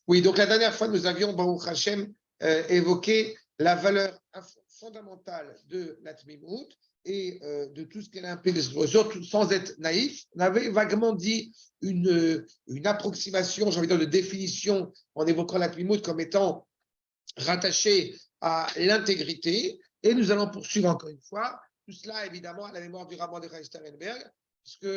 Oui, donc la dernière fois, nous avions, Baruch Hashem, évoqué la valeur fondamentale de la Tmimout et de tout ce qu'elle implique, surtout sans être naïf. On avait vaguement dit une approximation, j'ai envie de dire, de définition en évoquant la Tmimout comme étant rattachée à l'intégrité. Et nous allons poursuivre encore une fois. Tout cela, évidemment, à la mémoire du Rabbin de Sternberg, puisque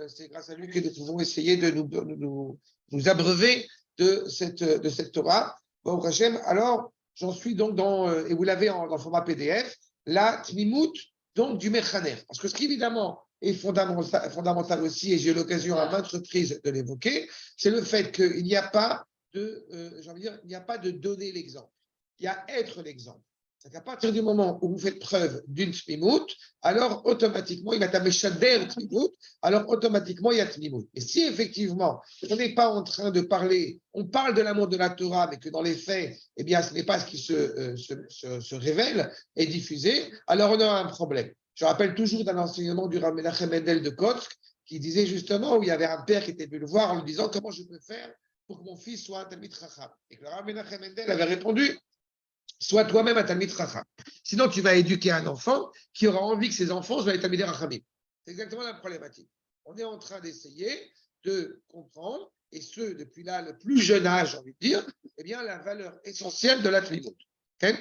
c'est grâce à lui que nous pouvons essayer de nous abreuver de cette Torah. Bon, Hachem, alors, j'en suis donc dans, et vous l'avez dans le format PDF, la Tmimout, donc du Mechaner. Parce que ce qui, évidemment, est fondamental aussi, et j'ai eu l'occasion à maintes reprises de l'évoquer, c'est le fait qu'il n'y a pas j'ai envie de dire, il n'y a pas de donner l'exemple. Il y a être l'exemple. C'est qu'à partir du moment où vous faites preuve d'une tmimout, alors automatiquement, il va t'amener shader tmimout, alors automatiquement, il y a tmimout. Et si effectivement, on n'est pas en train de parler, on parle de l'amour de la Torah, mais que dans les faits, eh bien, ce n'est pas ce qui se révèle et diffusé, alors on a un problème. Je rappelle toujours d'un enseignement du Rav Menachem Mendel de Kotsk, qui disait justement, où il y avait un père qui était venu le voir en lui disant comment je peux faire pour que mon fils soit un Talmid Chacham. Et que le Rav Menachem Mendel avait répondu, sois toi-même un Talmid Chacham. Sinon, tu vas éduquer un enfant qui aura envie que ses enfants soient les Talmidei Chachamim. C'est exactement la problématique. On est en train d'essayer de comprendre, et ce, depuis là, le plus jeune âge, j'ai envie de dire, eh bien, la valeur essentielle de la Tmimout. Okay?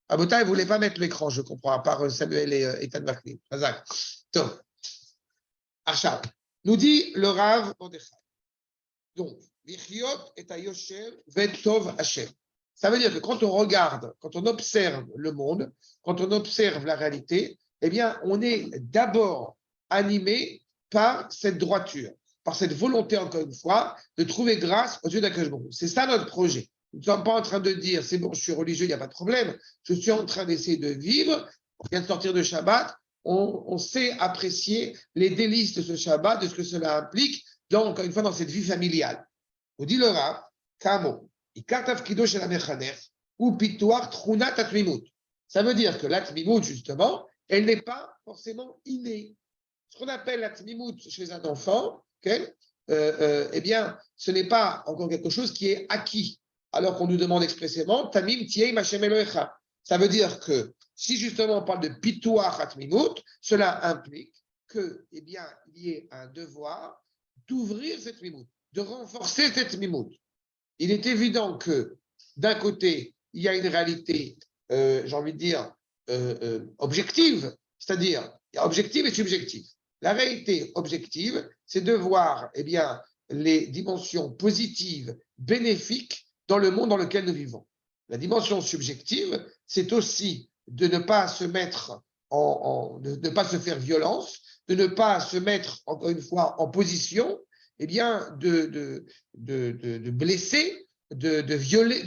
Abota, il ne voulait pas mettre l'écran, je comprends, à part Samuel et Ethan Bakli. Donc, Achab, nous dit le Rav Mordechai. Donc, Vichiot et Ayosher Vetov Hashem. Ça veut dire que quand on regarde, quand on observe le monde, quand on observe la réalité, eh bien, on est d'abord animé par cette droiture, par cette volonté, encore une fois, de trouver grâce aux yeux d'Akadosh Baruch Hu. C'est ça notre projet. Nous ne sommes pas en train de dire, c'est bon, je suis religieux, il n'y a pas de problème. Je suis en train d'essayer de vivre. On vient de sortir de Shabbat. On sait apprécier les délices de ce Shabbat, de ce que cela implique, donc, encore une fois, dans cette vie familiale. On dit le Rav, Kamo. Ça veut dire que la tmimout, justement, elle n'est pas forcément innée. Ce qu'on appelle la tmimout chez un enfant, eh bien, ce n'est pas encore quelque chose qui est acquis, alors qu'on nous demande expressément Tamim Tiei Machem Elohecha. Ça veut dire que si justement on parle de pitoar atmimout, cela implique que, eh bien, il y ait un devoir d'ouvrir cette tmimout, de renforcer cette tmimout. Il est évident que, d'un côté, il y a une réalité, j'ai envie de dire, objective, c'est-à-dire, il y a objective et subjective. La réalité objective, c'est de voir eh bien, les dimensions positives, bénéfiques dans le monde dans lequel nous vivons. La dimension subjective, c'est aussi de ne pas se mettre de ne pas se faire violence, de ne pas se mettre, encore une fois, en position eh bien, de blesser, de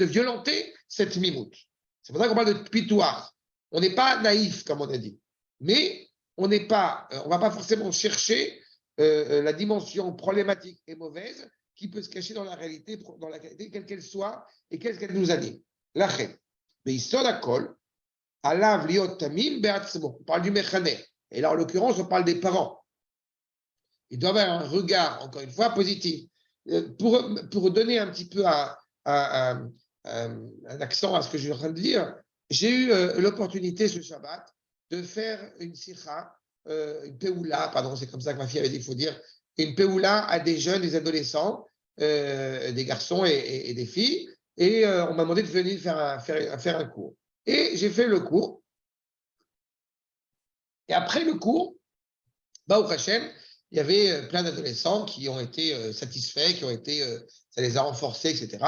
violenter cette mimoute. C'est pour ça qu'on parle de pitoir. On n'est pas naïf, comme on a dit. Mais on ne va pas forcément chercher la dimension problématique et mauvaise qui peut se cacher dans la réalité, quelle qu'elle soit et qu'elle nous anime. Lachem. Mais il sort la colle. Alav liot tamim be'atzmo. On parle du mechaner. Et là, en l'occurrence, on parle des parents. Il doit avoir un regard, encore une fois, positif. Pour donner un petit peu un accent à ce que je suis en train de dire, j'ai eu l'opportunité ce Shabbat de faire une sikha, une peoula, pardon, c'est comme ça que ma fille avait dit, il faut dire, une peoula à des jeunes, des adolescents, des garçons et des filles, et on m'a demandé de venir faire un cours. Et j'ai fait le cours. Et après le cours, Baruch Hashem, il y avait plein d'adolescents qui ont été satisfaits, ça les a renforcés, etc.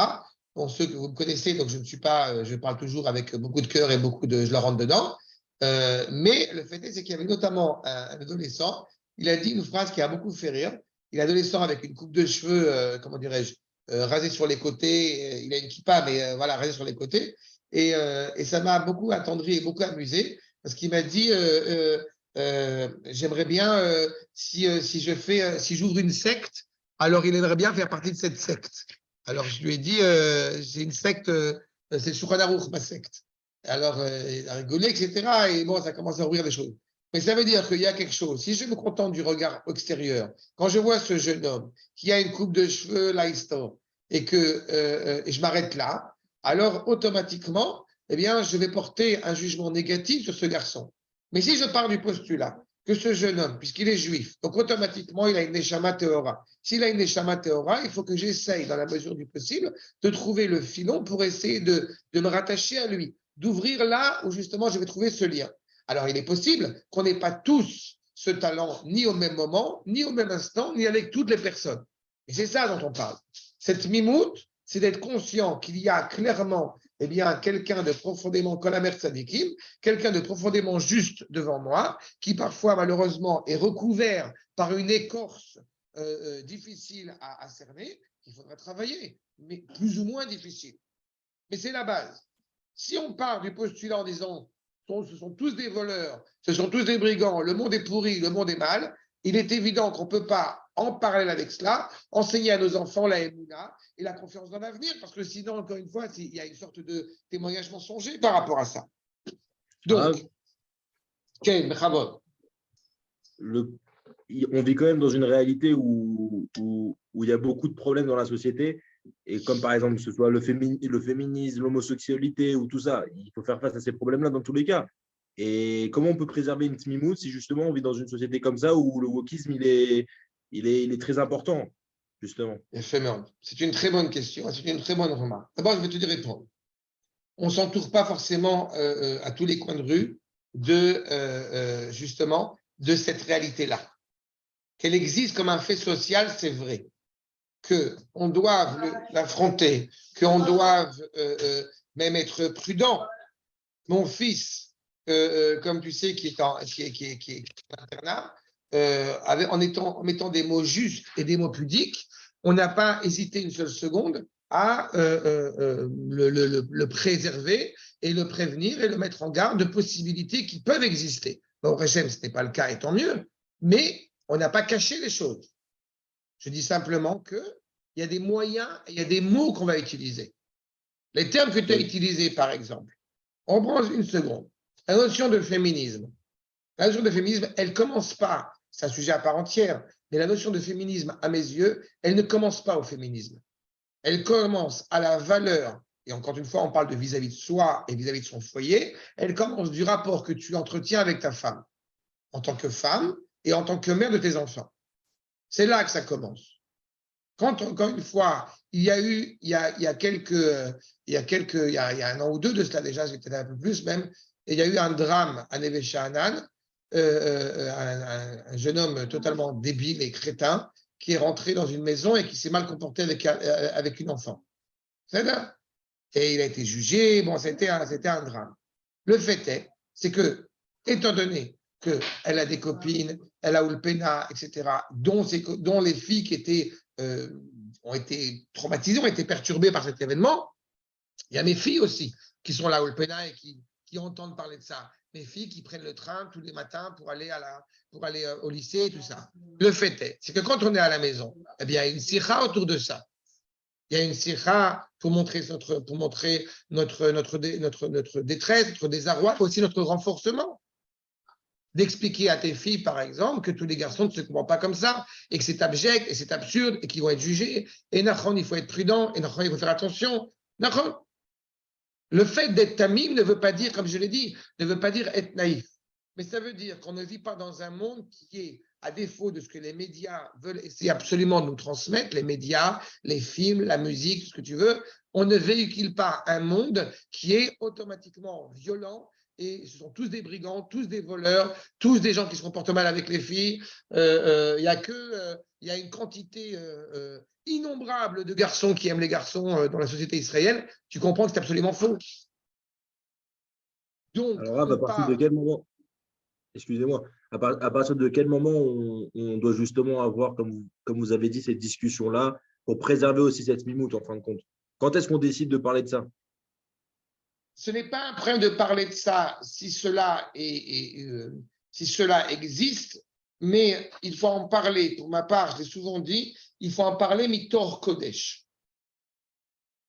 Bon, ceux que vous me connaissez, donc je ne suis pas, je parle toujours avec beaucoup de cœur et je leur rentre dedans. Mais le fait est, c'est qu'il y avait notamment un adolescent, il a dit une phrase qui a beaucoup fait rire. Il est adolescent avec une coupe de cheveux, comment dirais-je, rasée sur les côtés. Il a une kippa, mais voilà, rasée sur les côtés. Et ça m'a beaucoup attendri et beaucoup amusé parce qu'il m'a dit j'aimerais bien, si j'ouvre une secte, alors il aimerait bien faire partie de cette secte. Alors je lui ai dit, c'est une secte, c'est Shulchan Aruch, ma secte. Alors il a rigolé, etc. Et bon, ça commence à ouvrir des choses. Mais ça veut dire qu'il y a quelque chose. Si je me contente du regard extérieur, quand je vois ce jeune homme qui a une coupe de cheveux, là, et que et je m'arrête là, alors automatiquement, eh bien, je vais porter un jugement négatif sur ce garçon. Mais si je pars du postulat que ce jeune homme, puisqu'il est juif, donc automatiquement, il a une neshama théora. S'il a une neshama théora, il faut que j'essaye, dans la mesure du possible, de trouver le filon pour essayer de me rattacher à lui, d'ouvrir là où justement je vais trouver ce lien. Alors, il est possible qu'on n'ait pas tous ce talent, ni au même moment, ni au même instant, ni avec toutes les personnes. Et c'est ça dont on parle. Cette mimoute, c'est d'être conscient qu'il y a clairement eh bien, quelqu'un de profondément kolamer tzadikim, quelqu'un de profondément juste devant moi, qui parfois, malheureusement, est recouvert par une écorce difficile à cerner, qu'il faudra travailler, mais plus ou moins difficile. Mais c'est la base. Si on part du postulat en disant ce sont tous des voleurs, ce sont tous des brigands, le monde est pourri, le monde est mal, il est évident qu'on ne peut pas, en parallèle avec cela, enseigner à nos enfants la émouna et la confiance dans l'avenir, parce que sinon, encore une fois, il y a une sorte de témoignage mensonger par rapport à ça. Donc, Ken, Bechavod. On vit quand même dans une réalité où il y a beaucoup de problèmes dans la société. Et comme par exemple, que ce soit le féminisme, l'homosexualité ou tout ça, il faut faire face à ces problèmes-là dans tous les cas. Et comment on peut préserver une tmimout si justement on vit dans une société comme ça où le wokisme il est très important, justement? C'est une très bonne question, c'est une très bonne remarque. D'abord, je vais te répondre. On ne s'entoure pas forcément à tous les coins de rue justement de cette réalité-là. Qu'elle existe comme un fait social, c'est vrai. Qu'on doive l'affronter, qu'on doive même être prudent. Mon fils, comme tu sais, qui est en internat, en mettant des mots justes et des mots pudiques, on n'a pas hésité une seule seconde à le préserver et le prévenir et le mettre en garde de possibilités qui peuvent exister. Bon, au Hachem, ce n'est pas le cas, et tant mieux, mais on n'a pas caché les choses. Je dis simplement qu'il y a des moyens, il y a des mots qu'on va utiliser. Les termes que tu as utilisés, par exemple, on prend une seconde. La notion de féminisme. La notion de féminisme, elle ne commence pas, c'est un sujet à part entière, mais la notion de féminisme, à mes yeux, elle ne commence pas au féminisme. Elle commence à la valeur, et encore une fois, on parle de vis-à-vis de soi et vis-à-vis de son foyer, elle commence du rapport que tu entretiens avec ta femme, en tant que femme et en tant que mère de tes enfants. C'est là que ça commence. Quand, encore une fois, il y a un an ou deux de cela déjà, c'était un peu plus même, et il y a eu un drame à Neve Sha'anan, un jeune homme totalement débile et crétin qui est rentré dans une maison et qui s'est mal comporté avec une enfant. C'est ça. Et il a été jugé, bon, c'était un drame. Le fait c'est que, étant donné qu'elle a des copines, elle a Ulpena, etc., dont les filles qui ont été traumatisées, ont été perturbées par cet événement, il y a mes filles aussi qui sont là, Ulpena, et qui entendent parler de ça. Mes filles qui prennent le train tous les matins pour aller au lycée et tout ça. Le fait c'est que quand on est à la maison, eh bien, il y a une sikha autour de ça. Il y a une sikha pour montrer notre détresse, notre désarroi, aussi notre renforcement. D'expliquer à tes filles, par exemple, que tous les garçons ne se comportent pas comme ça, et que c'est abject, et c'est absurde, et qu'ils vont être jugés. Et Nachon, il faut être prudent, et Nachon, il faut faire attention. Nachon. Le fait d'être tamim ne veut pas dire, comme je l'ai dit, ne veut pas dire être naïf. Mais ça veut dire qu'on ne vit pas dans un monde qui est, à défaut de ce que les médias veulent essayer absolument de nous transmettre, les médias, les films, la musique, tout ce que tu veux, on ne véhicule pas un monde qui est automatiquement violent, et ce sont tous des brigands, tous des voleurs, tous des gens qui se comportent mal avec les filles. Il y a une quantité innombrable de garçons qui aiment les garçons dans la société israélienne. Tu comprends que c'est absolument faux. Donc, alors là, à partir de quel moment, excusez-moi, à partir de quel moment on doit justement avoir, comme vous avez dit, cette discussion-là pour préserver aussi cette mimoute en fin de compte? Quand est-ce qu'on décide de parler de ça? Ce n'est pas un problème de parler de ça si cela existe, mais il faut en parler. Pour ma part, je l'ai souvent dit, il faut en parler mitor kodesh.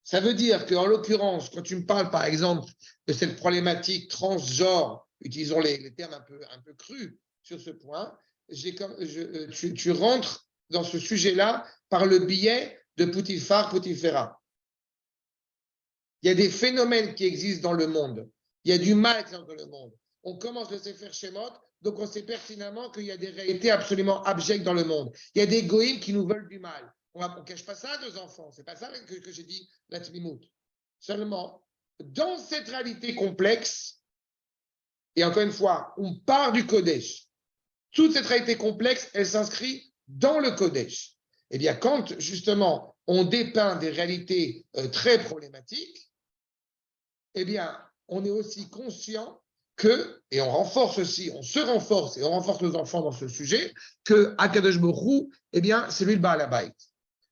Ça veut dire qu'en l'occurrence, quand tu me parles par exemple de cette problématique transgenre, utilisons les termes un peu crus sur ce point, tu rentres dans ce sujet-là par le biais de Poutifar, Poutifera. Il y a des phénomènes qui existent dans le monde. Il y a du mal qui existe dans le monde. On commence le Sefer Shemot, donc on sait pertinemment qu'il y a des réalités absolument abjectes dans le monde. Il y a des goïms qui nous veulent du mal. On ne cache pas ça à nos enfants. Ce n'est pas ça que j'ai dit, la Tmimout. Seulement, dans cette réalité complexe, et encore une fois, on part du Kodesh. Toute cette réalité complexe, elle s'inscrit dans le Kodesh. Eh bien, quand justement on dépeint des réalités très problématiques, eh bien, on est aussi conscient que, et on renforce aussi, on se renforce et on renforce nos enfants dans ce sujet, que Akadosh Baruch Hu, eh bien, c'est lui le Baal Habayit.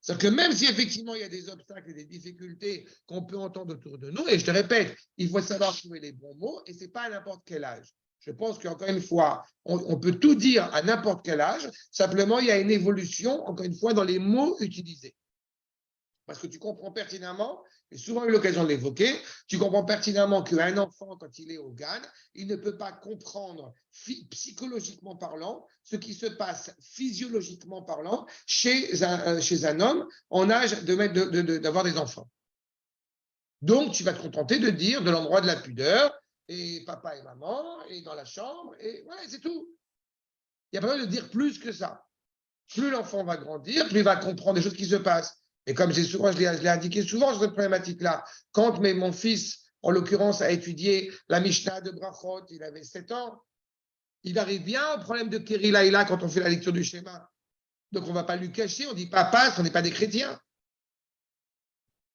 C'est-à-dire que même si effectivement il y a des obstacles et des difficultés qu'on peut entendre autour de nous, et je te répète, il faut savoir trouver les bons mots, et ce n'est pas à n'importe quel âge. Je pense qu'encore une fois, on peut tout dire à n'importe quel âge, simplement il y a une évolution, encore une fois, dans les mots utilisés. Parce que tu comprends pertinemment, j'ai souvent eu l'occasion de l'évoquer, tu comprends pertinemment qu'un enfant, quand il est au GAN, il ne peut pas comprendre psychologiquement parlant ce qui se passe physiologiquement parlant chez un homme en âge d'avoir des enfants. Donc, tu vas te contenter de dire de l'endroit de la pudeur, et papa et maman, et dans la chambre, et voilà, c'est tout. Il n'y a pas besoin de dire plus que ça. Plus l'enfant va grandir, plus il va comprendre des choses qui se passent. Et comme je l'ai indiqué souvent sur cette problématique-là, quand mon fils, en l'occurrence, a étudié la Mishnah de Brachot, il avait 7 ans, il arrive bien au problème de Keri Laïla quand on fait la lecture du schéma. Donc on ne va pas lui cacher, on ne dit pas passe, on n'est pas des chrétiens.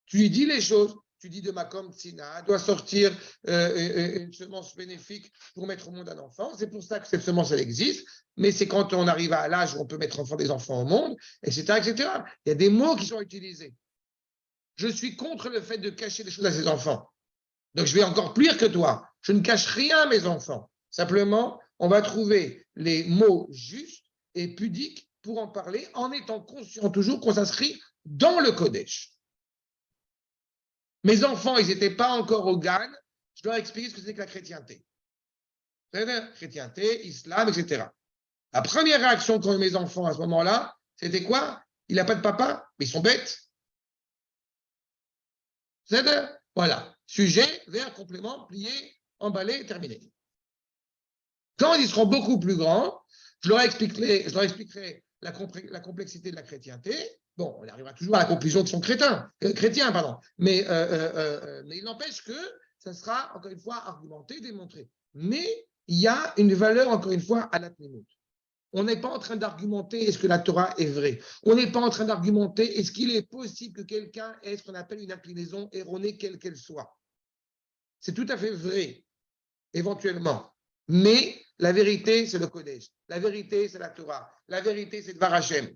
Tu lui dis les choses. Tu dis de Makom Tsina doit sortir une semence bénéfique pour mettre au monde un enfant. C'est pour ça que cette semence, elle existe. Mais c'est quand on arrive à l'âge où on peut mettre des enfants au monde, etc., etc. Il y a des mots qui sont utilisés. Je suis contre le fait de cacher des choses à ses enfants. Donc, je vais encore plus que toi. Je ne cache rien à mes enfants. Simplement, on va trouver les mots justes et pudiques pour en parler en étant conscient toujours qu'on s'inscrit dans le Kodesh. Mes enfants, ils n'étaient pas encore au GAN, je leur ai expliqué ce que c'est que la chrétienté. Chrétienté, islam, etc. La première réaction qu'ont eu mes enfants à ce moment-là, c'était quoi? Il n'a pas de papa, mais ils sont bêtes. Voilà. Sujet, vers, complément, plié, emballé, terminé. Quand ils seront beaucoup plus grands, je leur expliquerai la complexité de la chrétienté. Bon, on arrivera toujours à la conclusion qu'ils sont chrétiens, mais il n'empêche que ça sera, encore une fois, argumenté, démontré. Mais il y a une valeur, encore une fois, à la Tmimout. On n'est pas en train d'argumenter est-ce que la Torah est vraie. On n'est pas en train d'argumenter est-ce qu'il est possible que quelqu'un ait ce qu'on appelle une inclinaison erronée, quelle qu'elle soit. C'est tout à fait vrai, éventuellement. Mais la vérité, c'est le Kodesh. La vérité, c'est la Torah. La vérité, c'est Dvar Hashem.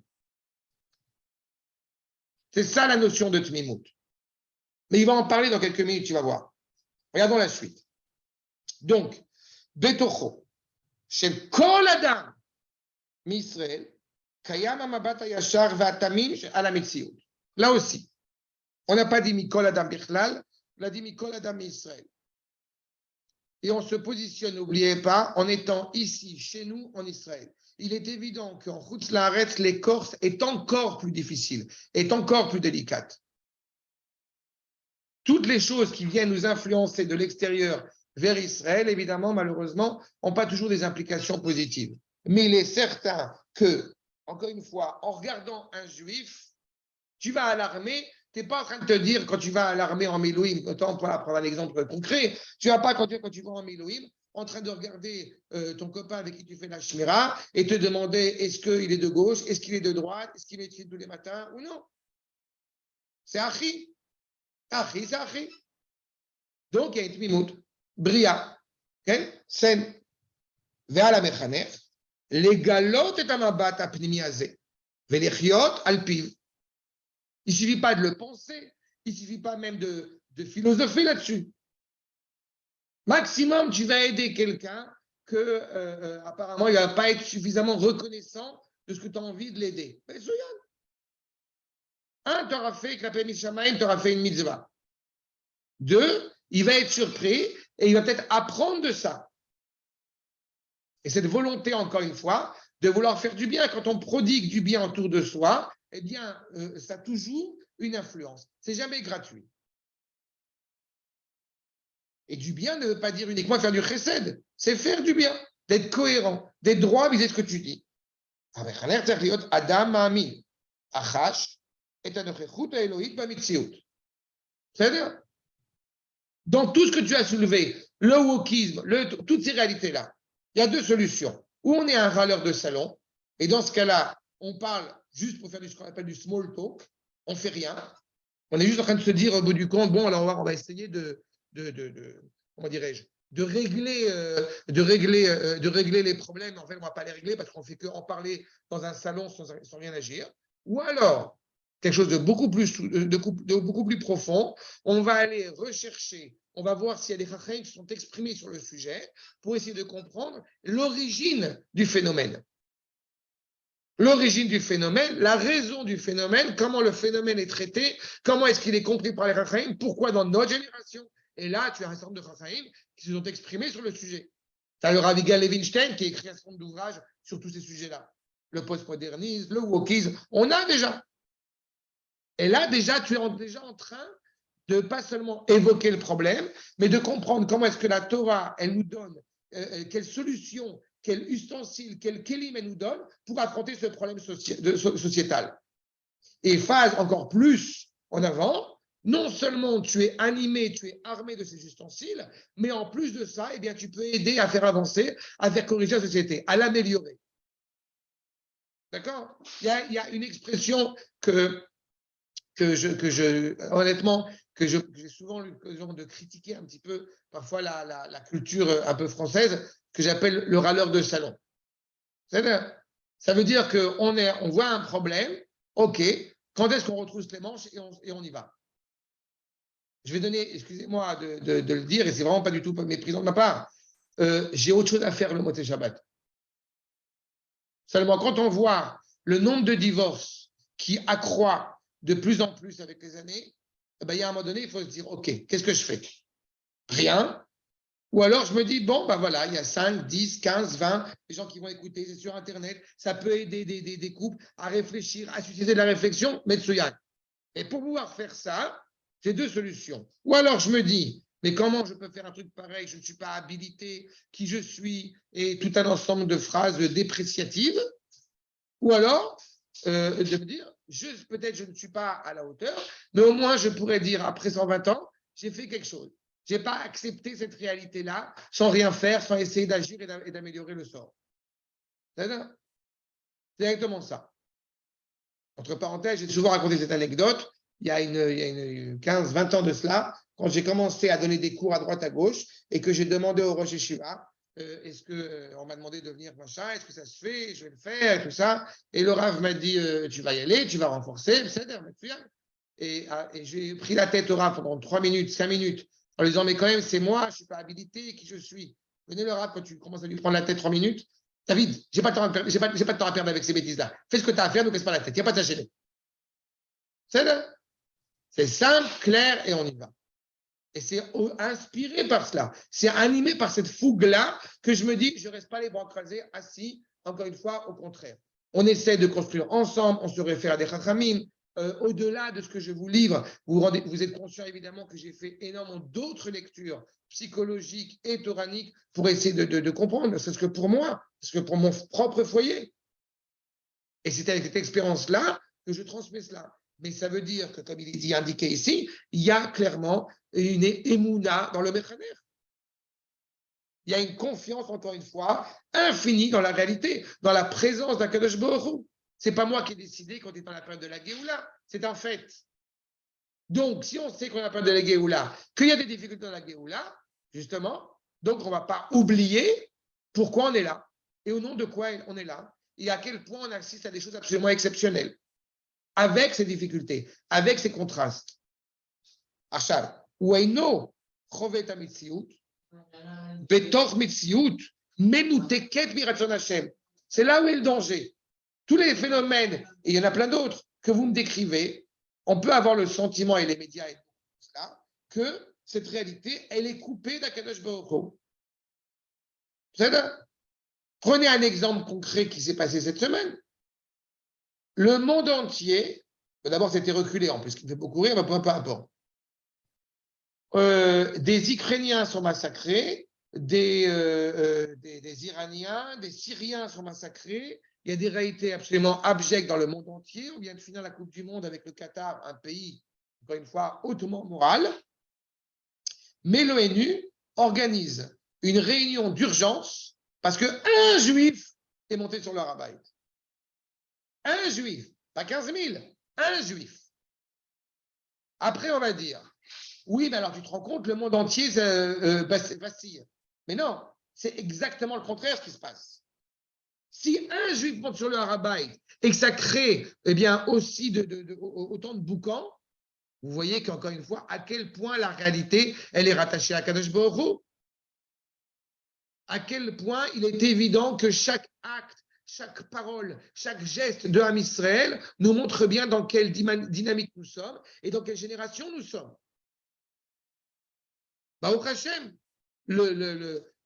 C'est ça la notion de Tmimout. Mais il va en parler dans quelques minutes, tu vas voir. Regardons la suite. Donc, Betocho, chez Kol Adam, Misraël, Kayam Amabat Hayashar Vatamim à la Metsiout. Là aussi, on n'a pas dit Mikol Adam Bichlal, on a dit Mikol Adam Israël. Et on se positionne, n'oubliez pas, en étant ici, chez nous, en Israël. Il est évident qu'en Chutz Laaretz, l'écorce est encore plus difficile, est encore plus délicate. Toutes les choses qui viennent nous influencer de l'extérieur vers Israël, évidemment, malheureusement, n'ont pas toujours des implications positives. Mais il est certain que, encore une fois, en regardant un juif, tu vas à l'armée, tu n'es pas en train de te dire, quand tu vas à l'armée en Milouim, autant pour prendre un exemple concret, tu ne vas pas, quand tu vas en Milouim, en train de regarder ton copain avec qui tu fais la shmira et te demander est-ce qu'il est de gauche, est-ce qu'il est de droite, est-ce qu'il médite tous les matins ou non. C'est Achi. Achi, c'est Achi. Donc, il y a une tmimout, bria, saine, vers la mechanech, לגלות את המבט הפנימי הזה ולחיות על פיו. Il ne suffit pas de le penser, il ne suffit pas même de philosopher là-dessus. Maximum, tu vas aider quelqu'un que apparemment il ne va pas être suffisamment reconnaissant de ce que tu as envie de l'aider. Mais Soyan. Un, tu auras fait, Klapé Mishamaim, tu auras fait une mitzvah. Deux, il va être surpris et il va peut-être apprendre de ça. Et cette volonté, encore une fois, de vouloir faire du bien, quand on prodigue du bien autour de soi, eh bien, ça a toujours une influence. C'est jamais gratuit. Et du bien ne veut pas dire uniquement faire du chesed, c'est faire du bien, d'être cohérent, d'être droit vis-à-vis de ce que tu dis. Adam Ma'amin, Achash, et Anochechut Elohit B'Mitziut. C'est-à-dire, dans tout ce que tu as soulevé, le wokisme, toutes ces réalités-là, il y a deux solutions. Ou on est un râleur de salon, et dans ce cas-là, on parle juste pour faire ce qu'on appelle du small talk, on ne fait rien. On est juste en train de se dire au bout du compte, bon, alors on va essayer comment dirais-je, de régler les problèmes. En fait, on ne va pas les régler parce qu'on ne fait qu'en parler dans un salon sans rien agir. Ou alors, quelque chose de beaucoup plus profond, on va aller rechercher, on va voir s'il y a des chachamim qui sont exprimés sur le sujet pour essayer de comprendre l'origine du phénomène. L'origine du phénomène, la raison du phénomène, comment le phénomène est traité, comment est-ce qu'il est compris par les chachamim, pourquoi dans notre génération. Et là, tu as un certain nombre de chachamim qui se sont exprimés sur le sujet. Tu as le Rav Yigal Levinstein qui a écrit un certain nombre d'ouvrages sur tous ces sujets-là. Le postmodernisme, le wokisme, on a déjà. Et là, déjà, tu es déjà en train de pas seulement évoquer le problème, mais de comprendre comment est-ce que la Torah, elle nous donne quelle solution, quel ustensile, quel kélim elle nous donne pour affronter ce problème sociétal. Et phase encore plus en avant, non seulement tu es animé, tu es armé de ces ustensiles, mais en plus de ça, eh bien, tu peux aider à faire avancer, à faire corriger la société, à l'améliorer. D'accord ? Il y a une expression honnêtement, que j'ai souvent l'occasion de critiquer un petit peu parfois la culture un peu française, que j'appelle le râleur de salon. Ça veut dire qu'on voit un problème, ok, quand est-ce qu'on retrousse les manches et on y va. Je vais donner, excusez-moi de le dire, et c'est vraiment pas du tout méprisant de ma part, j'ai autre chose à faire le Motzei Shabbat. Seulement, quand on voit le nombre de divorces qui accroît de plus en plus avec les années, eh ben, il y a un moment donné, il faut se dire, OK, qu'est-ce que je fais? Rien. Ou alors je me dis, bon, ben voilà, il y a 5, 10, 15, 20, les gens qui vont écouter, c'est sur Internet, ça peut aider des couples à réfléchir, à susciter de la réflexion, Metsuyan. Et pour pouvoir faire ça, j'ai deux solutions. Ou alors je me dis, mais comment je peux faire un truc pareil? Je ne suis pas habilité, qui je suis, et tout un ensemble de phrases dépréciatives. Ou alors, de me dire, peut-être je ne suis pas à la hauteur, mais au moins je pourrais dire, après 120 ans, j'ai fait quelque chose. Je n'ai pas accepté cette réalité-là sans rien faire, sans essayer d'agir et d'améliorer le sort. C'est exactement ça. Entre parenthèses, j'ai souvent raconté cette anecdote. Il y a une 15-20 ans de cela, quand j'ai commencé à donner des cours à droite à gauche et que j'ai demandé au Rosh Yeshiva, est-ce qu'on m'a demandé de venir machin, est-ce que ça se fait, je vais le faire, et tout ça. Et le Rav m'a dit, tu vas y aller, tu vas renforcer, c'est-à-dire, et j'ai pris la tête au Rav pendant 3 minutes, 5 minutes, en lui disant, mais quand même, c'est moi, je ne suis pas habilité, qui je suis. Venez le Rav, quand tu commences à lui prendre la tête 3 minutes, David, j'ai pas de temps à perdre avec ces bêtises-là. Fais ce que tu as à faire, ne casse pas la tête, il n'y a pas de s'achèver. C'est simple, clair, et on y va. Et c'est inspiré par cela. C'est animé par cette fougue-là que je me dis, je ne reste pas les bras croisés, assis, encore une fois, au contraire. On essaie de construire ensemble, on se réfère à des chachamim. Au-delà de ce que je vous livre, vous êtes conscient évidemment que j'ai fait énormément d'autres lectures psychologiques et toraniques pour essayer de comprendre. C'est ce que pour moi, c'est ce que pour mon propre foyer. Et c'est avec cette expérience-là que je transmets cela. Mais ça veut dire que, comme il est dit, indiqué ici, il y a clairement une émouna dans le Mechaner. Il y a une confiance, encore une fois, infinie dans la réalité, dans la présence d'un Kadosh Baruch Hu. Ce n'est pas moi qui ai décidé qu'on est dans la période de la Géoula, c'est un fait. Donc, si on sait qu'on a la période de la Géoula, qu'il y a des difficultés dans la Géoula, justement, donc on ne va pas oublier pourquoi on est là et au nom de quoi on est là et à quel point on assiste à des choses absolument exceptionnelles. Avec ces difficultés, avec ces contrastes. Achal, Ueino, Chovet HaMitziut, Betor Mitziut, Menuteket Miratson Hashem. C'est là où est le danger. Tous les phénomènes, et il y en a plein d'autres, que vous me décrivez, on peut avoir le sentiment, et les médias et tout cela, que cette réalité, elle est coupée d'Akadosh Baruch Hu. Prenez un exemple concret qui s'est passé cette semaine. le monde entier, d'abord c'était reculé en plus, ce qui me fait beaucoup rire, mais peu importe. Des Ukrainiens sont massacrés, des Iraniens, des Syriens sont massacrés. Il y a des réalités absolument abjectes dans le monde entier. On vient de finir la Coupe du Monde avec le Qatar, un pays, encore une fois, hautement moral. Mais l'ONU organise une réunion d'urgence parce qu'un juif est monté sur le Rabaï. Un juif, pas 15 000, un juif. Après, on va dire, oui, mais alors tu te rends compte, le monde entier vacille. Mais non, c'est exactement le contraire ce qui se passe. Si un juif monte sur le Rabaï et que ça crée aussi autant de boucans, vous voyez qu'encore une fois, à quel point la réalité, elle est rattachée à Kadosh Baruch Hu. À quel point il est évident que chaque acte, chaque parole, chaque geste de Ham Israël nous montre bien dans quelle dynamique nous sommes et dans quelle génération nous sommes. Baruch Hashem,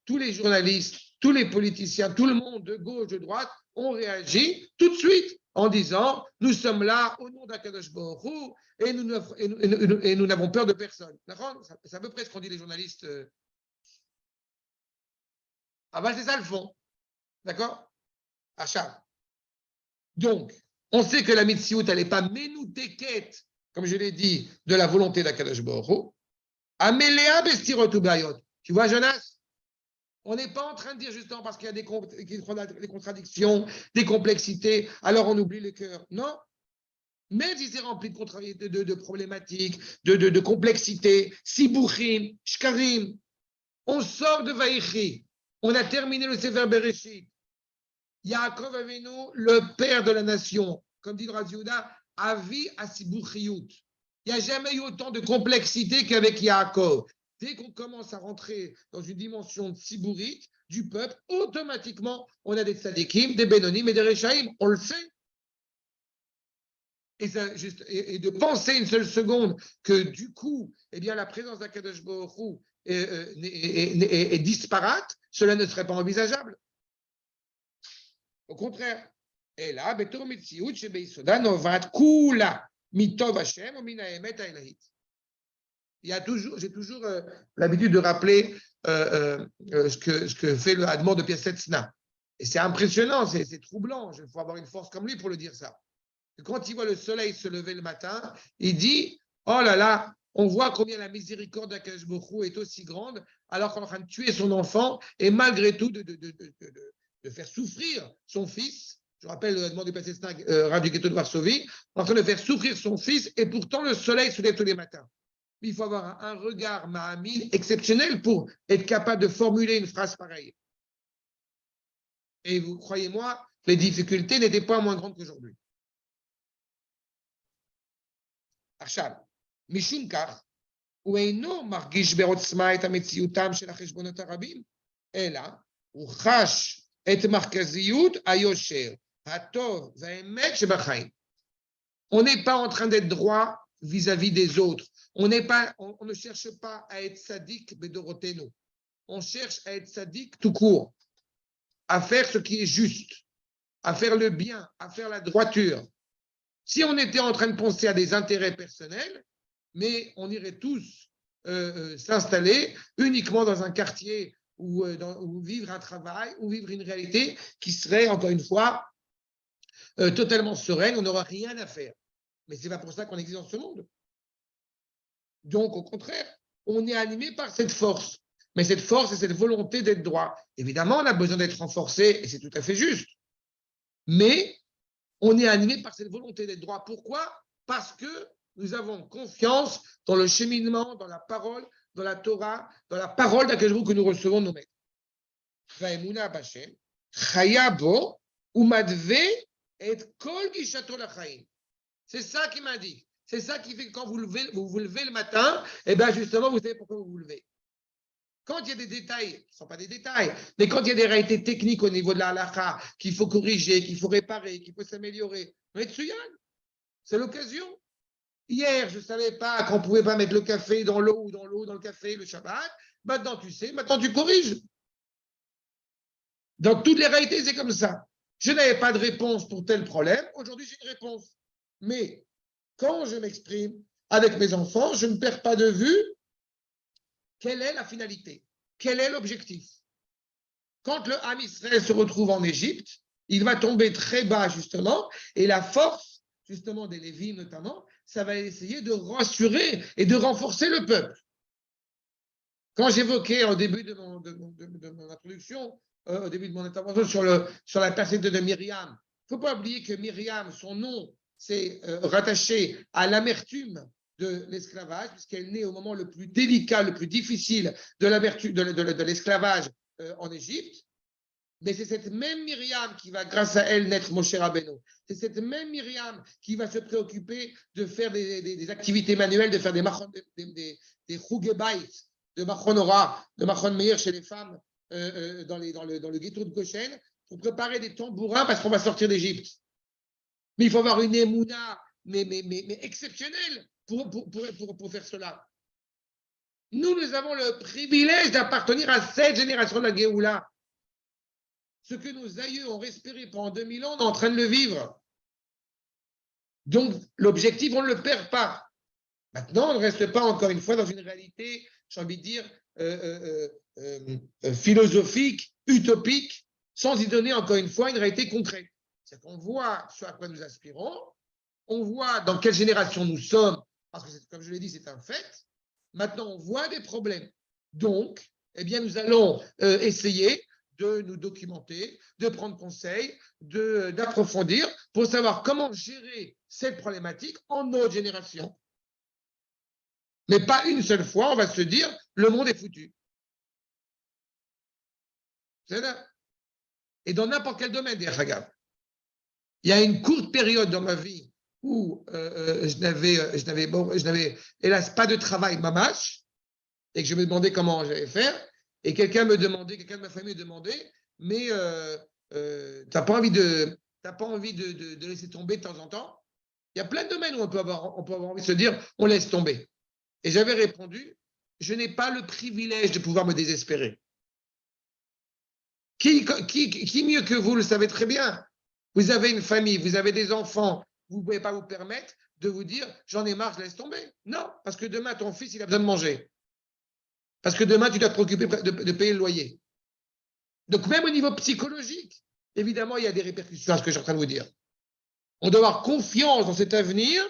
tous les journalistes, tous les politiciens, tout le monde de gauche, de droite ont réagi tout de suite en disant « Nous sommes là au nom d'Akadosh Baruch Hu et nous n'avons peur de personne. » C'est à peu près ce qu'ont dit les journalistes. Ah ben c'est ça le fond. D'accord? Achat. Donc, on sait que la Mitziout, elle n'est pas ménoutéquette, comme je l'ai dit, de la volonté d'Akadosh Baruch Hu. Améléa bestirotu bayot. Tu vois, Jonas? On n'est pas en train de dire justement parce qu'il y a des contradictions, des complexités, alors on oublie le cœur. Non. Même si c'est rempli de problématiques, de complexités, Sibouchim, Shkarim, on sort de Vaïchi, on a terminé le Sefer Bereshit. Yaakov Avinu, le père de la nation, comme dit le Rav Yehuda, Avi Asibouchiyut. Il n'y a jamais eu autant de complexité qu'avec Yaakov. Dès qu'on commence à rentrer dans une dimension sibourite du peuple, automatiquement, on a des tzadikim, des bénonim et des rechaïm. On le sait. Et de penser une seule seconde que du coup, la présence d'Akadosh Baruch Hu est disparate, cela ne serait pas envisageable. Au contraire. Et là, Betor Mitziut, Shebeisoda, Novat, Kula, Mitov Hashem, Omina Emet Aelahit. J'ai toujours l'habitude de rappeler ce que fait le Hadmon de Piaset Tzna. Et c'est impressionnant, c'est troublant. Il faut avoir une force comme lui pour le dire ça. Et quand il voit le soleil se lever le matin, il dit « Oh là là, on voit combien la miséricorde d'Akadosh Baruch Hu est aussi grande, alors qu'on est en train de tuer son enfant, et malgré tout de faire souffrir son fils. » Je rappelle le demande du Piaset Tzna, Rav du Ghetto de Varsovie, en train de faire souffrir son fils, et pourtant le soleil se lève tous les matins. Il faut avoir un regard mahamil exceptionnel pour être capable de formuler une phrase pareille. Et vous croyez-moi, les difficultés n'étaient pas moins grandes qu'aujourd'hui. עכשיו, משום כך, הוא אינו מרגיש בעוצמה את המציאותם של החשבונות הרבים, אלא הוא חש את מרכזיות היושר, הטוב והאמת שבחיים. On n'est pas en train d'être droit vis-à-vis des autres. On ne cherche pas à être sadique bedoroteno. On cherche à être sadique tout court, à faire ce qui est juste, à faire le bien, à faire la droiture. Si on était en train de penser à des intérêts personnels, mais on irait tous s'installer uniquement dans un quartier ou vivre un travail, ou vivre une réalité qui serait, encore une fois, totalement sereine, on n'aura rien à faire. Mais ce n'est pas pour ça qu'on existe dans ce monde. Donc, au contraire, on est animé par cette force. Mais cette force et cette volonté d'être droit. Évidemment, on a besoin d'être renforcé, et c'est tout à fait juste. Mais on est animé par cette volonté d'être droit. Pourquoi? Parce que nous avons confiance dans le cheminement, dans la parole, dans la Torah, dans la parole d'Akadosh Baruch Hu que nous recevons de nos maîtres. Va'emuna b'Hashem, chaya bo umadve et kol gishato lachaim. C'est ça qui m'indique. C'est ça qui fait que quand vous vous levez le matin, et bien justement, vous savez pourquoi vous vous levez. Quand il y a des détails, ce ne sont pas des détails, mais quand il y a des réalités techniques au niveau de la halakha, qu'il faut corriger, qu'il faut réparer, qu'il faut s'améliorer, c'est l'occasion. Hier, je ne savais pas qu'on ne pouvait pas mettre le café dans l'eau ou dans l'eau dans le café le Shabbat. Maintenant, tu sais, maintenant tu corriges. Dans toutes les réalités, c'est comme ça. Je n'avais pas de réponse pour tel problème. Aujourd'hui, j'ai une réponse. Mais quand je m'exprime avec mes enfants, je ne perds pas de vue quelle est la finalité, quel est l'objectif. Quand le Ham Israël se retrouve en Égypte, il va tomber très bas, justement, et la force, justement, des Lévites, notamment, ça va essayer de rassurer et de renforcer le peuple. Quand j'évoquais au début de mon introduction, au début de mon intervention sur la personne de Myriam, il ne faut pas oublier que Myriam, son nom, c'est rattaché à l'amertume de l'esclavage, puisqu'elle naît au moment le plus délicat, le plus difficile de l'esclavage en Égypte. Mais c'est cette même Myriam qui va, grâce à elle, naître Moshe Rabbeinu. C'est cette même Myriam qui va se préoccuper de faire des activités manuelles, de faire des Chougebait, de Machonora, de Machon Meir chez les femmes dans le ghetto de Goshen, pour préparer des tambourins parce qu'on va sortir d'Égypte. Mais il faut avoir une émouna mais exceptionnelle pour faire cela. Nous avons le privilège d'appartenir à cette génération de la Géoula. Ce que nos aïeux ont respiré pendant 2000 ans, on est en train de le vivre. Donc, l'objectif, on ne le perd pas. Maintenant, on ne reste pas, encore une fois, dans une réalité, j'ai envie de dire, philosophique, utopique, sans y donner, encore une fois, une réalité concrète. C'est qu'on voit ce à quoi nous aspirons, on voit dans quelle génération nous sommes, parce que, comme je l'ai dit, c'est un fait. Maintenant, on voit des problèmes. Donc, eh bien, nous allons essayer de nous documenter, de prendre conseil, d'approfondir pour savoir comment gérer cette problématique en notre génération. Mais pas une seule fois, on va se dire, le monde est foutu. C'est là. Et dans n'importe quel domaine, d'ailleurs, regarde. Il y a une courte période dans ma vie où je n'avais, hélas, pas de travail mamache, et que je me demandais comment j'allais faire, et quelqu'un de ma famille me demandait, mais tu n'as pas envie de laisser tomber de temps en temps? Il y a plein de domaines où on peut avoir envie de se dire, on laisse tomber. Et j'avais répondu, je n'ai pas le privilège de pouvoir me désespérer. Qui mieux que vous le savez très bien? Vous avez une famille, vous avez des enfants, vous ne pouvez pas vous permettre de vous dire, j'en ai marre, je laisse tomber. Non, parce que demain, ton fils, il a besoin de manger. Parce que demain, tu dois te préoccuper de payer le loyer. Donc, même au niveau psychologique, évidemment, il y a des répercussions à ce que je suis en train de vous dire. On doit avoir confiance dans cet avenir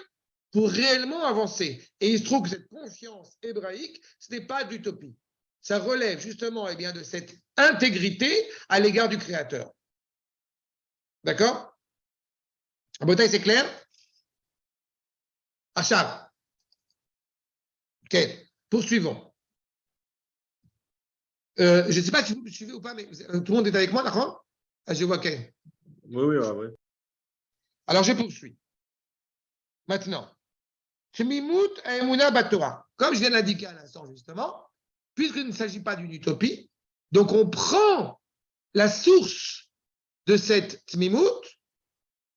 pour réellement avancer. Et il se trouve que cette confiance hébraïque, ce n'est pas d'utopie. Ça relève justement de cette intégrité à l'égard du Créateur. D'accord? En bataille, c'est clair? Achab. Ok, poursuivons. Je ne sais pas si vous me suivez ou pas, mais tout le monde est avec moi, d'accord? Je vois Ken. Oui, ouais. Alors, je poursuis. Maintenant, Shemimut Aemuna Batora. Comme je viens de l'indiquer à l'instant, justement, puisqu'il ne s'agit pas d'une utopie, donc on prend la source de cette Tmimut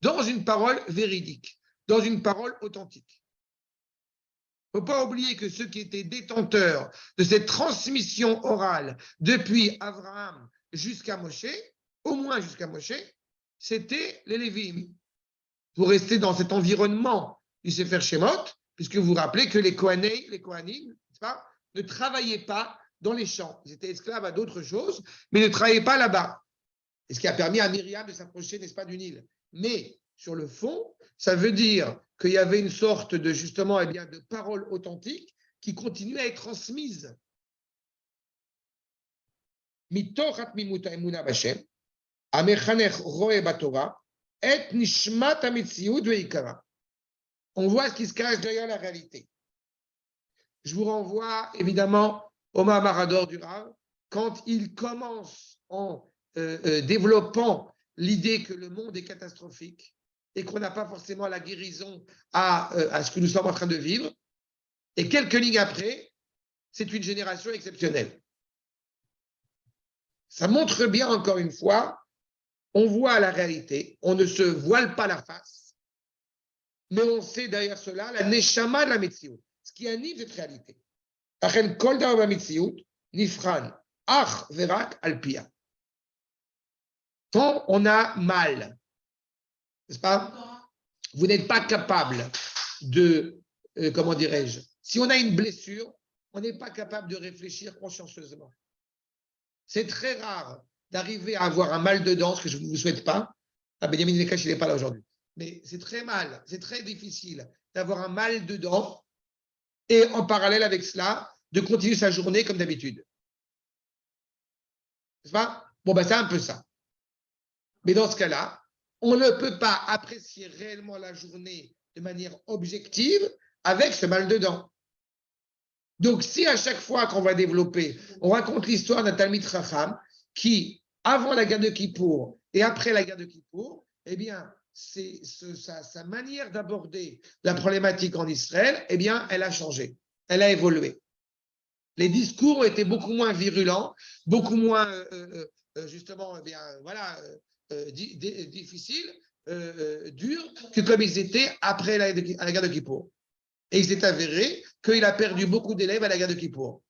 dans une parole véridique, dans une parole authentique. Il ne faut pas oublier que ceux qui étaient détenteurs de cette transmission orale depuis Abraham jusqu'à Moshe, au moins jusqu'à Moshe, c'était les Lévim. Pour rester dans cet environnement du Sefer Shemot, puisque vous vous rappelez que les Kohanim, ne travaillaient pas dans les champs. Ils étaient esclaves à d'autres choses, mais ne travaillaient pas là-bas. Et ce qui a permis à Myriam de s'approcher, n'est-ce pas, du Nil. Mais sur le fond, ça veut dire qu'il y avait une sorte de, justement, de parole authentique qui continuait à être transmise. Mitochat mimuta emuna b'Hashem, amechanech roe batorah, et nishmat hametziut ve'ikara. On voit ce qui se cache derrière la réalité. Je vous renvoie évidemment au Maharador du Rav, quand il commence en développant l'idée que le monde est catastrophique et qu'on n'a pas forcément la guérison à ce que nous sommes en train de vivre. Et quelques lignes après, c'est une génération exceptionnelle. Ça montre bien, encore une fois, on voit la réalité, on ne se voile pas la face, mais on sait derrière cela la neshama de la Metsiout, ce qui anime cette réalité. Achen kol davar b'Metsiout nifran ach verak al pia. quand on a mal, n'est-ce pas? Vous n'êtes pas capable de, comment dirais-je, si on a une blessure, on n'est pas capable de réfléchir consciencieusement. C'est très rare d'arriver à avoir un mal de dents, ce que je ne vous souhaite pas. Ah, Benjamin Nekash, il n'est pas là aujourd'hui. Mais c'est très mal, c'est très difficile d'avoir un mal de dents et en parallèle avec cela, de continuer sa journée comme d'habitude. N'est-ce pas? Bon, ben c'est un peu ça. Mais dans ce cas-là, on ne peut pas apprécier réellement la journée de manière objective avec ce mal de dents. Donc, si à chaque fois qu'on va développer, on raconte l'histoire d'un Talmid Chacham qui, avant la guerre de Kippour et après la guerre de Kippour, eh bien, sa manière d'aborder la problématique en Israël, eh bien, elle a changé, elle a évolué. Les discours ont été beaucoup moins virulents, beaucoup moins, justement, eh bien, voilà, difficiles, durs, que comme ils étaient après la guerre de Kippour. Et il s'est avéré qu'il a perdu beaucoup d'élèves à la guerre de Kippour.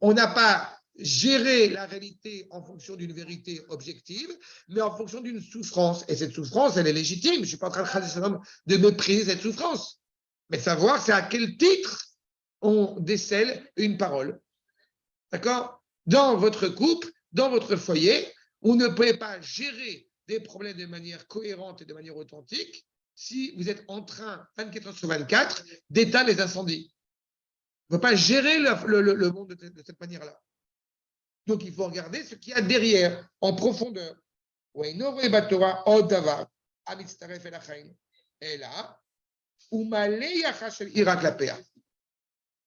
On n'a pas géré la réalité en fonction d'une vérité objective, mais en fonction d'une souffrance. Et cette souffrance, elle est légitime. Je ne suis pas en train de mépriser cette souffrance. Mais savoir, c'est à quel titre on décèle une parole. D'accord? Dans votre couple, dans votre foyer, vous ne pouvez pas gérer des problèmes de manière cohérente et de manière authentique si vous êtes en train, 24 heures sur 24, d'éteindre les incendies. On ne peut pas gérer le monde de cette manière-là. Donc, il faut regarder ce qu'il y a derrière, en profondeur. Et là,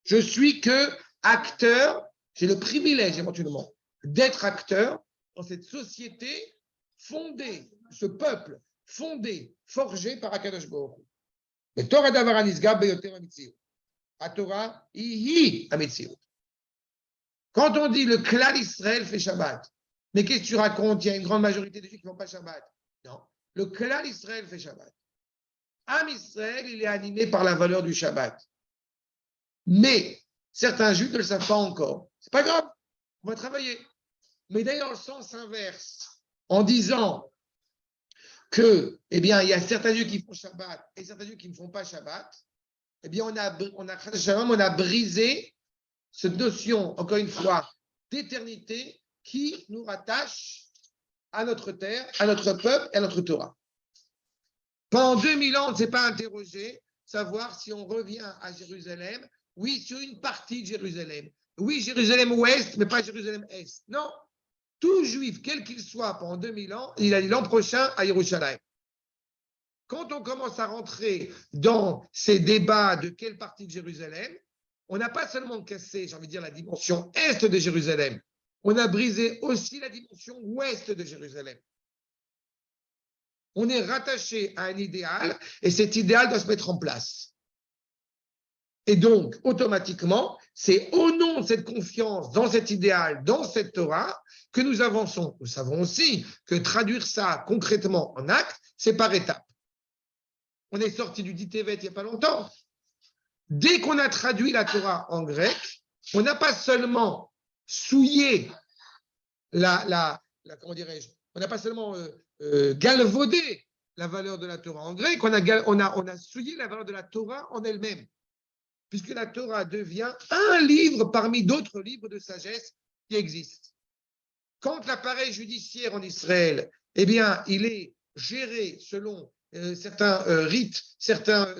je suis que acteur, j'ai le privilège éventuellement d'être acteur dans cette société fondée, ce peuple fondé, forgé par Akadosh Baruch Hu. Le Torah Davar Nisga Beyoter Amitziut. La Torah, Ihi Amitziut. Quand on dit le clan Israël fait Shabbat, mais qu'est-ce que tu racontes? Il y a une grande majorité de gens qui ne font pas Shabbat. Non, le clan Israël fait Shabbat. Am Israël, il est animé par la valeur du Shabbat. Mais certains juifs ne le savent pas encore. C'est pas grave, on va travailler. Mais d'ailleurs, le sens inverse, en disant que, eh bien, il y a certains juifs qui font Shabbat et certains juifs qui ne font pas Shabbat, eh bien, on a brisé cette notion, encore une fois, d'éternité qui nous rattache à notre terre, à notre peuple et à notre Torah. Pendant 2000 ans, on ne s'est pas interrogé, savoir si on revient à Jérusalem, oui, sur une partie de Jérusalem. Oui, Jérusalem ouest, mais pas Jérusalem est. Non, tout juif, quel qu'il soit, pendant 2000 ans, il a dit l'an prochain à Jérusalem. Quand on commence à rentrer dans ces débats de quelle partie de Jérusalem, on n'a pas seulement cassé, j'ai envie de dire, la dimension est de Jérusalem, on a brisé aussi la dimension ouest de Jérusalem. On est rattaché à un idéal et cet idéal doit se mettre en place. Et donc, automatiquement, c'est au nom de cette confiance dans cet idéal, dans cette Torah, que nous avançons. Nous savons aussi que traduire ça concrètement en acte, c'est par étapes. On est sorti du Ditevet il n'y a pas longtemps. Dès qu'on a traduit la Torah en grec, on n'a pas seulement souillé comment dirais-je, on n'a pas seulement galvaudé la valeur de la Torah en grec, on a souillé la valeur de la Torah en elle-même, puisque la Torah devient un livre parmi d'autres livres de sagesse qui existent. Quand l'appareil judiciaire en Israël, eh bien, il est géré selon certains rites, certains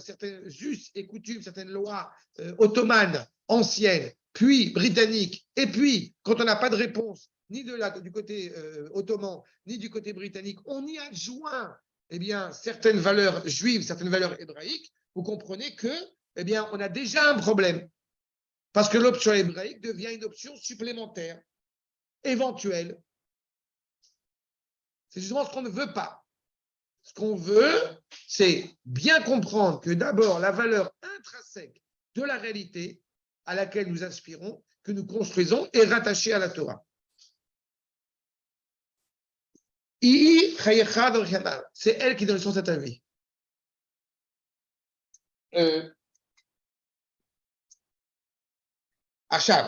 us et coutumes, certaines lois ottomanes, anciennes, puis britanniques, et puis, quand on n'a pas de réponse, ni du côté ottoman, ni du côté britannique, on y adjoint eh bien, certaines valeurs juives, certaines valeurs hébraïques, vous comprenez que, eh bien, on a déjà un problème. Parce que l'option hébraïque devient une option supplémentaire, éventuelle. C'est justement ce qu'on ne veut pas. Ce qu'on veut, c'est bien comprendre que d'abord, la valeur intrinsèque de la réalité à laquelle nous aspirons, que nous construisons, est rattachée à la Torah. C'est elle qui donne le sens à ta vie. עכשיו,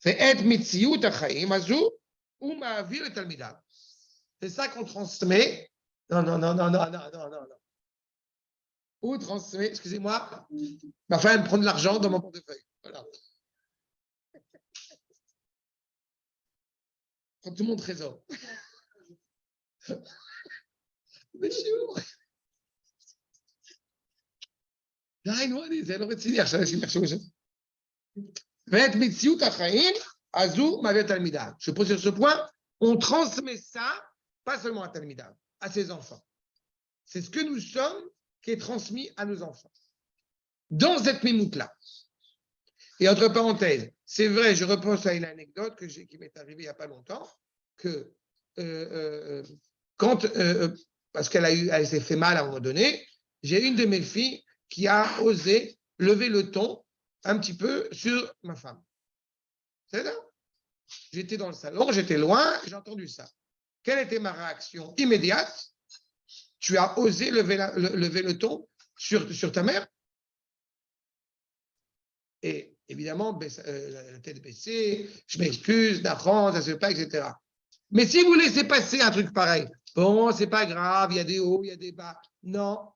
ואת מציאות החיים הזו ou ma'avir et talmidav. C'est ça qu'on transmet. Non. Ou transmet, excusez-moi, ma femme me prend de l'argent dans mon portefeuille. Voilà. Prends tout mon trésor. Mais je suis où? זה לא רציני, עכשיו אנשים יחשבו ש... ואת מציאות החיים, הזו מעביר תלמידיו. Je pose sur ce point, on transmet ça, pas seulement à Talmidav, à ses enfants. C'est ce que nous sommes qui est transmis à nos enfants. Dans cette mimoute-là. Et entre parenthèses, c'est vrai, je repense à une anecdote qui m'est arrivée il n'y a pas longtemps, que parce qu'elle s'est fait mal à un moment donné, j'ai une de mes filles qui a osé lever le ton un petit peu sur ma femme. C'est ça? J'étais dans le salon, j'étais loin, j'ai entendu ça. Quelle était ma réaction immédiate? Tu as osé lever le ton sur ta mère? Et évidemment, la tête baissée, je m'excuse, Nahon, ça ne se fait pas, etc. Mais si vous laissez passer un truc pareil, bon, c'est pas grave, il y a des hauts, il y a des bas. Non.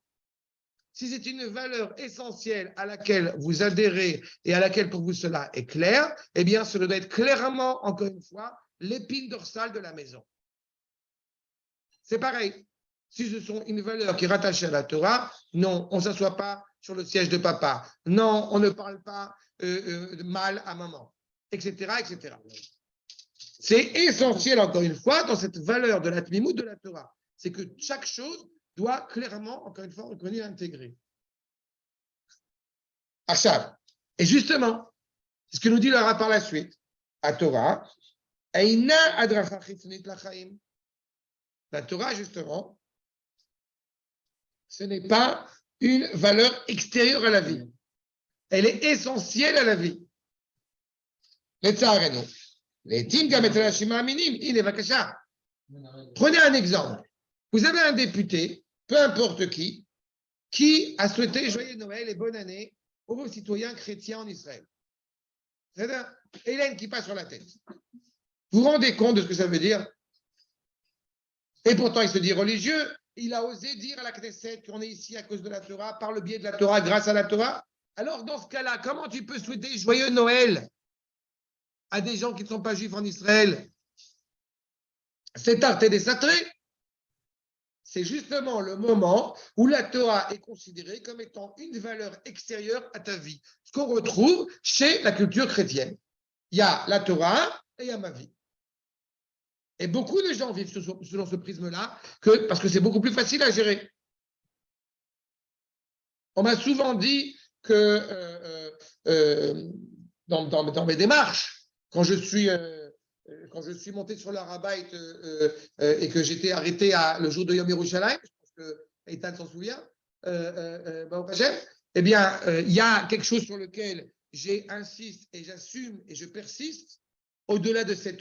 Si c'est une valeur essentielle à laquelle vous adhérez et à laquelle pour vous cela est clair, eh bien, cela doit être clairement, encore une fois, l'épine dorsale de la maison. C'est pareil. Si ce sont une valeur qui est rattachée à la Torah, non, on ne s'assoit pas sur le siège de papa. Non, on ne parle pas mal à maman, etc., etc. C'est essentiel, encore une fois, dans cette valeur de la Tmimout de la Torah. C'est que chaque chose doit clairement, encore une fois, reconnaître et intégrer. Achav. Et justement, c'est ce que nous dit le Rav par la suite. À Torah, la Torah, justement, ce n'est pas une valeur extérieure à la vie. Elle est essentielle à la vie. Prenez un exemple. Vous avez un député, peu importe qui a souhaité joyeux Noël et bonne année aux citoyens chrétiens en Israël. C'est-à-dire, Hélène qui passe sur la tête. Vous vous rendez compte de ce que ça veut dire? Et pourtant, il se dit religieux. Il a osé dire à la Knesset qu'on est ici à cause de la Torah, par le biais de la Torah, grâce à la Torah. Alors, dans ce cas-là, comment tu peux souhaiter joyeux Noël à des gens qui ne sont pas juifs en Israël? C'est tarté des satrés. C'est justement le moment où la Torah est considérée comme étant une valeur extérieure à ta vie. Ce qu'on retrouve chez la culture chrétienne. Il y a la Torah et il y a ma vie. Et beaucoup de gens vivent selon ce prisme-là parce que c'est beaucoup plus facile à gérer. On m'a souvent dit que dans mes démarches, quand je suis monté sur le Harabait et que j'étais arrêté le jour de Yom Yerushalayim, je pense que Eitan s'en souvient, eh bien, il y a quelque chose sur lequel j'insiste et j'assume et je persiste, au-delà de cette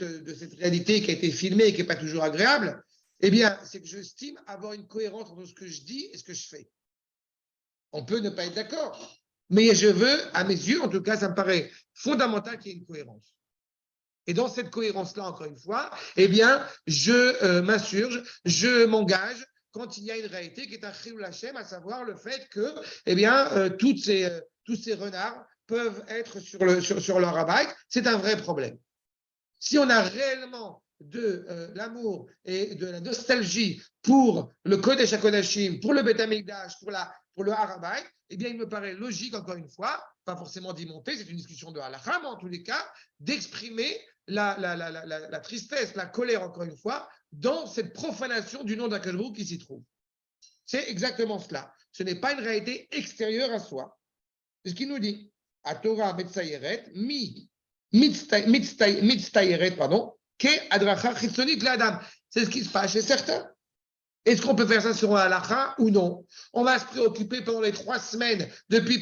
réalité qui a été filmée et qui n'est pas toujours agréable, eh bien, c'est que j'estime avoir une cohérence entre ce que je dis et ce que je fais. On peut ne pas être d'accord, mais je veux, à mes yeux, en tout cas, ça me paraît fondamental qu'il y ait une cohérence. Et dans cette cohérence-là, encore une fois, eh bien, je m'assure, je m'engage quand il y a une réalité qui est un chilul Hashem, à savoir le fait que, eh bien, tous ces renards peuvent être sur leur rabac. C'est un vrai problème. Si on a réellement de l'amour et de la nostalgie pour le Kodesh HaKodashim, pour le Beth Amikdash, pour le Harabaï, eh bien, il me paraît logique, encore une fois, pas forcément d'y monter, c'est une discussion de halakha, mais en tous les cas, d'exprimer la tristesse, la colère, encore une fois, dans cette profanation du nom d'Akadosh Baruch Hu qui s'y trouve. C'est exactement cela. Ce n'est pas une réalité extérieure à soi. C'est ce qu'il nous dit. À Torah Metzayeret, Mitztayeret, pardon, Ke Adracha Chitzonit L'Adam. C'est ce qui se passe chez certains. Est-ce qu'on peut faire ça sur un halakha ou non? On va se préoccuper pendant les 3 semaines depuis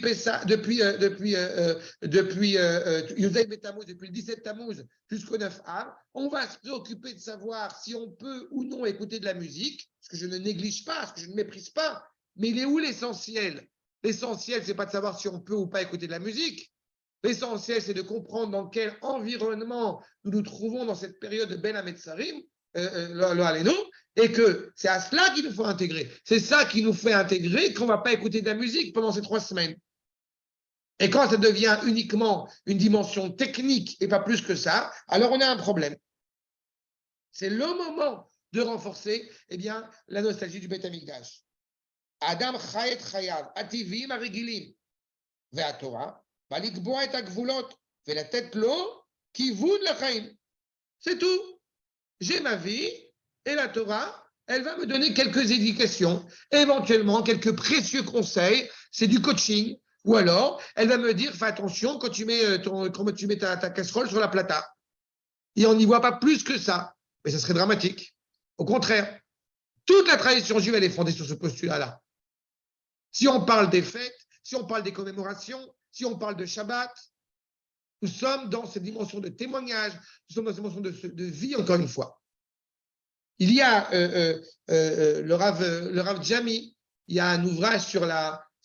Yudai Betamouz, depuis le 17 Tammuz jusqu'au 9 Av. On va se préoccuper de savoir si on peut ou non écouter de la musique, ce que je ne néglige pas, ce que je ne méprise pas. Mais il est où l'essentiel? L'essentiel, ce n'est pas de savoir si on peut ou pas écouter de la musique. L'essentiel, c'est de comprendre dans quel environnement nous nous trouvons dans cette période de Ben Hametzarim, et que c'est à cela qu'il nous faut intégrer. C'est ça qui nous fait intégrer qu'on ne va pas écouter de la musique pendant ces 3 semaines. Et quand ça devient uniquement une dimension technique et pas plus que ça, alors on a un problème. C'est le moment de renforcer la nostalgie du Beit HaMikdash. Adam chayet chayav, ativim arigilim, ve'atorah, va likboa et הגבולות, ולתת לו כיוון לחיים. C'est tout. J'ai ma vie et la Torah, elle va me donner quelques indications, éventuellement quelques précieux conseils. C'est du coaching. Ou alors, elle va me dire, fais attention quand tu mets, ta casserole sur la plata. Et on n'y voit pas plus que ça. Mais ça serait dramatique. Au contraire, toute la tradition juive, elle est fondée sur ce postulat-là. Si on parle des fêtes, si on parle des commémorations, si on parle de Shabbat, nous sommes dans cette dimension de témoignage, nous sommes dans cette dimension de vie, encore une fois. Il y a le Rav Jami, il y a un ouvrage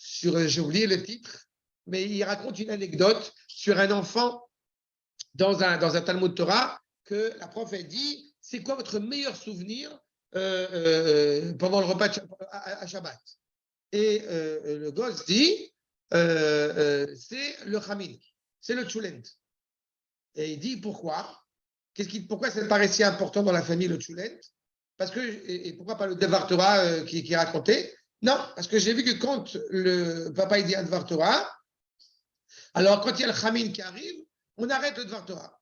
j'ai oublié le titre, mais il raconte une anecdote sur un enfant dans un Talmud Torah que la prof a dit, c'est quoi votre meilleur souvenir pendant le repas à Shabbat? Et le gosse dit, c'est le Chamin, c'est le Tchoulent. Et il dit, pourquoi? Pourquoi ça paraît si important dans la famille, le Tchoulent? Parce que, et pourquoi pas le Devar Torah qui est raconté? Non, parce que j'ai vu que quand le papa il dit un Devar Torah, alors quand il y a le Chamin qui arrive, on arrête le Devar Torah.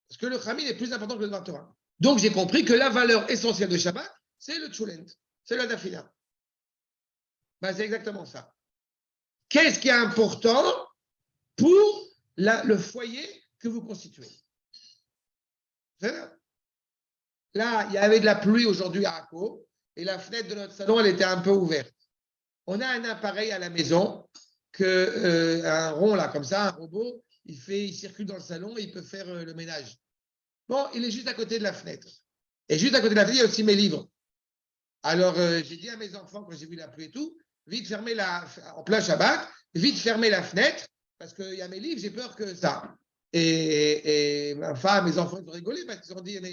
Parce que le Chamin est plus important que le Devar Torah. Donc j'ai compris que la valeur essentielle de Shabbat, c'est le Tchoulent, c'est la Dafila. Ben, c'est exactement ça. Qu'est-ce qui est important pour le foyer que vous constituez? Là, il y avait de la pluie aujourd'hui à Akko, et la fenêtre de notre salon, elle était un peu ouverte. On a un appareil à la maison, un rond là, comme ça, un robot, il circule dans le salon et il peut faire le ménage. Bon, il est juste à côté de la fenêtre. Et juste à côté de la fenêtre, il y a aussi mes livres. Alors, j'ai dit à mes enfants, quand j'ai vu la pluie et tout, vite fermer en plein Shabbat, vite fermer la fenêtre, parce qu'il y a mes livres, j'ai peur que ça. Et ma femme, mes enfants, ils ont rigolé parce qu'ils ont dit, mais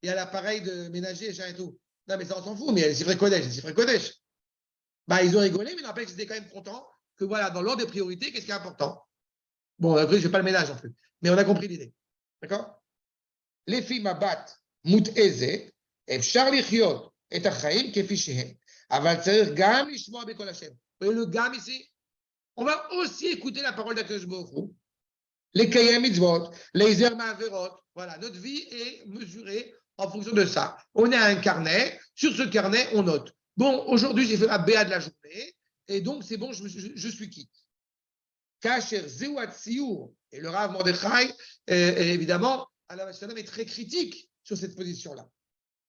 il y a l'appareil de ménager et tout. Non, mais ça, on s'en fout, mais c'est vrai Kodesh. Bah, ils ont rigolé, mais n'empêche qu'ils étaient quand même contents que voilà, dans l'ordre des priorités, qu'est-ce qui est important? Bon, après, je ne fais pas le ménage en plus, mais on a compris l'idée. D'accord? Les filles m'abattent, mout eze, et Charlie Chiot, et Achaim, kefi shehem. Aval tserich gam lishmoa bekol Hashem. Vous voyez le gam ici? On va aussi écouter la parole d'Akadosh Baruch Hu. Les Kayem Mitzvot, les Zer Ma'averot. Voilà, notre vie est mesurée en fonction de ça. On a un carnet, sur ce carnet, on note. Bon, aujourd'hui, j'ai fait ma BA de la journée, et donc c'est bon, je suis quitte. Kacher Zewat Siour, et le Rav Mordechai, évidemment, Allah est très critique sur cette position-là.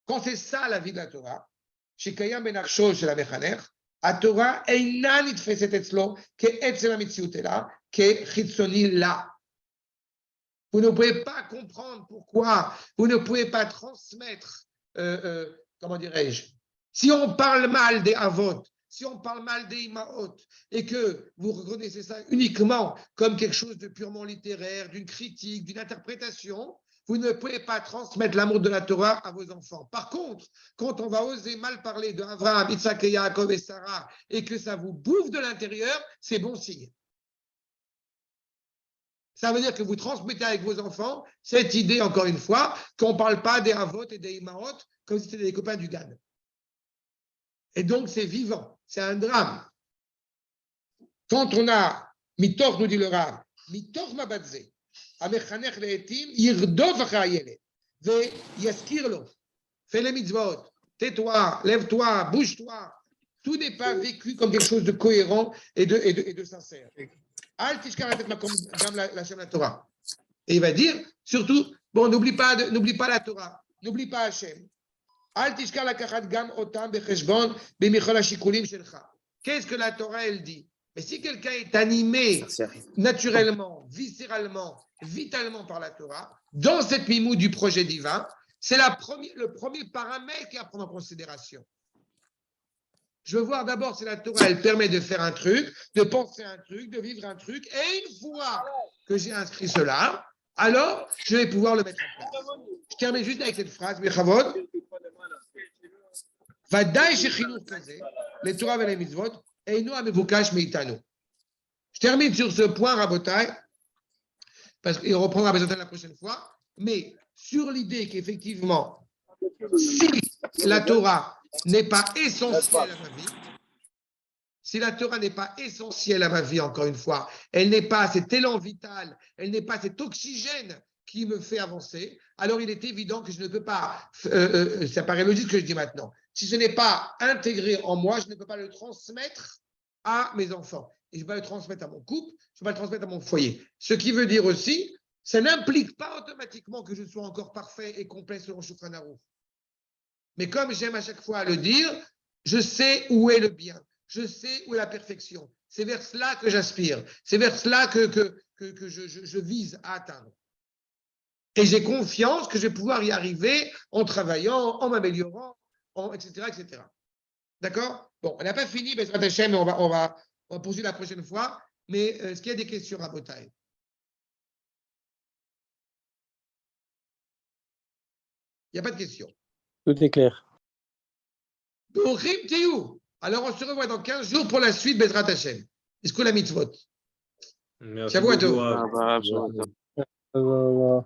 Quand c'est ça la vie de la Torah, chez Kayam Ben Arshol, chez la Mechaner, la Torah אינה נתפסת אצלו כעצם המציאות אלא כחיצוני לה. Vous ne pouvez pas comprendre pourquoi, vous ne pouvez pas transmettre, comment dirais-je, si on parle mal des Avot, si on parle mal des Imaot, et que vous reconnaissez ça uniquement comme quelque chose de purement littéraire, d'une critique, d'une interprétation, vous ne pouvez pas transmettre l'amour de la Torah à vos enfants. Par contre, quand on va oser mal parler de Abraham, Isaac et Yaakov et Sarah, et que ça vous bouffe de l'intérieur, c'est bon signe. Ça veut dire que vous transmettez avec vos enfants cette idée, encore une fois, qu'on ne parle pas des Avot et des Imaot comme si c'était des copains du GAN. Et donc, c'est vivant. C'est un drame. Quand on a, Mitor nous dit le Rav, Mitor Mabadze, המחנך לעתים ירדוף אחרי הילד ויזכיר לו, fais les mitzvot, tais-toi, lève-toi, bouge-toi. Tout n'est pas vécu comme quelque chose de cohérent et de sincère. Al tishkar et makom gam la Shem la Torah. Et il va dire, surtout, bon, n'oublie pas la Torah, n'oublie pas Hashem. Al tishkar lakachat gam otam becheshbon bemichol hashikulim shelcha. Qu'est-ce que la Torah, elle dit? Mais si quelqu'un est animé naturellement, viscéralement, vitalement par la Torah, dans cette mimou du projet divin, c'est le premier paramètre à prendre en considération. Je veux voir d'abord si la Torah, elle permet de faire un truc, de penser un truc, de vivre un truc. Et une fois que j'ai inscrit cela, alors je vais pouvoir le mettre en place. Je termine juste avec cette phrase, Bechavod. Vadaï shechinuch kazeh, les Torah et les mitzvot, einu hamevukash meitanu. Je termine sur ce point, Rabotai, parce qu'il reprendra la prochaine fois, mais sur l'idée qu'effectivement, si la Torah n'est pas essentielle à ma vie, si la Torah n'est pas essentielle à ma vie, encore une fois, elle n'est pas cet élan vital, elle n'est pas cet oxygène qui me fait avancer, alors il est évident que je ne peux pas, ça paraît logique ce que je dis maintenant, si ce n'est pas intégré en moi, je ne peux pas le transmettre à mes enfants. Et je ne vais pas le transmettre à mon couple, je ne vais pas le transmettre à mon foyer. Ce qui veut dire aussi, ça n'implique pas automatiquement que je sois encore parfait et complet selon Shulchan Aruch. Mais comme j'aime à chaque fois le dire, je sais où est le bien. Je sais où est la perfection. C'est vers cela que j'aspire. C'est vers cela que je vise à atteindre. Et j'ai confiance que je vais pouvoir y arriver en travaillant, en m'améliorant, etc., etc. D'accord? Bon, on n'a pas fini, mais on va poursuivre la prochaine fois. Mais est-ce qu'il y a des questions à Botaï? Il n'y a pas de questions. Tout est clair. Alors, on se revoit dans 15 jours pour la suite, Bezrat Hashem. Est-ce que la mitzvot? Merci Shavuot beaucoup. tov. Au revoir.